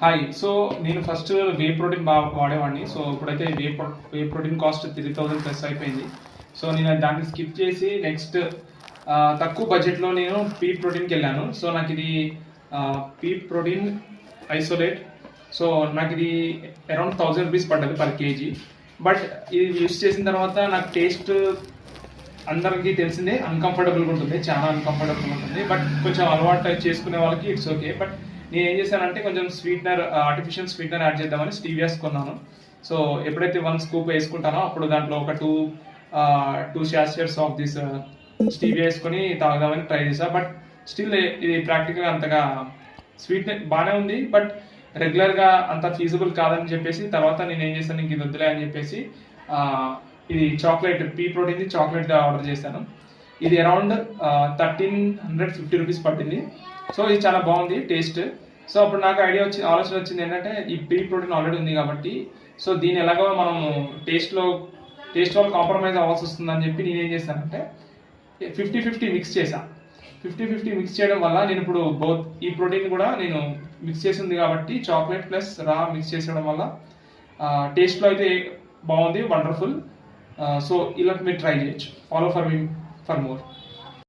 Hi. So నేను first whey protein బాగా వాడేవాడిని. So ఇప్పుడైతే వే ప్రోటీన్ కాస్ట్ 3000 ప్లస్ అయిపోయింది. సో నేను దాన్ని స్కిప్ చేసి నెక్స్ట్ తక్కువ బడ్జెట్లో నేను పీ ప్రోటీన్కి వెళ్ళాను. సో నాకు ఇది పీ ప్రోటీన్ ఐసోలేట్. సో నాకు ఇది అరౌండ్ 1000 రూపీస్ పడ్డది పర్ కేజీ. బట్ ఇది యూస్ చేసిన తర్వాత నాకు టేస్ట్ అందరికీ తెలిసిందే అన్కంఫర్టబుల్గా ఉంటుంది, చాలా అన్కంఫర్టబుల్గా ఉంటుంది. బట్ కొంచెం అలవాటు చేసుకునే వాళ్ళకి ఇట్స్ ఓకే. బట్ నేను ఏం చేశానంటే కొంచెం స్వీట్నర్, ఆర్టిఫిషియల్ స్వీట్నర్ యాడ్ చేద్దామని స్టీవియాస్ కొన్నాను. సో ఎప్పుడైతే 1 స్కూప్ వేసుకుంటానో అప్పుడు దాంట్లో ఒక two sachets of this stevia వేసుకొని తాగుదామని ట్రై చేశా. బట్ స్టిల్ ఇది ప్రాక్టికల్గా అంతగా స్వీట్ బాగానే ఉంది, బట్ రెగ్యులర్గా అంత ఫీజిబుల్ కాదని చెప్పేసి తర్వాత నేను ఏం చేశాను, ఇంక ఇది వద్దులే అని చెప్పేసి ఇది చాక్లెట్ పీ ప్రోటీన్ది చాక్లెట్ ఆర్డర్ చేశాను. ఇది అరౌండ్ 1350 రూపీస్ పట్టింది. సో ఇది చాలా బాగుంది టేస్ట్. సో అప్పుడు నాకు ఆలోచన వచ్చింది ఏంటంటే ఈ పీ ప్రోటీన్ ఆల్రెడీ ఉంది కాబట్టి సో దీని ఎలాగో మనం టేస్ట్ వల్ల కాంప్రమైజ్ అవ్వాల్సి వస్తుందని చెప్పి నేనేం చేశానంటే 50-50 మిక్స్ చేశాను. 50-50 మిక్స్ చేయడం వల్ల నేను ఇప్పుడు బోత్ ఈ ప్రోటీన్ కూడా నేను మిక్స్ చేసింది కాబట్టి చాక్లెట్ ప్లస్ రా మిక్స్ చేసడం వల్ల టేస్ట్లో అయితే బాగుంది, వండర్ఫుల్. సో ఇలా మీరు ట్రై చేయొచ్చు. Follow for more.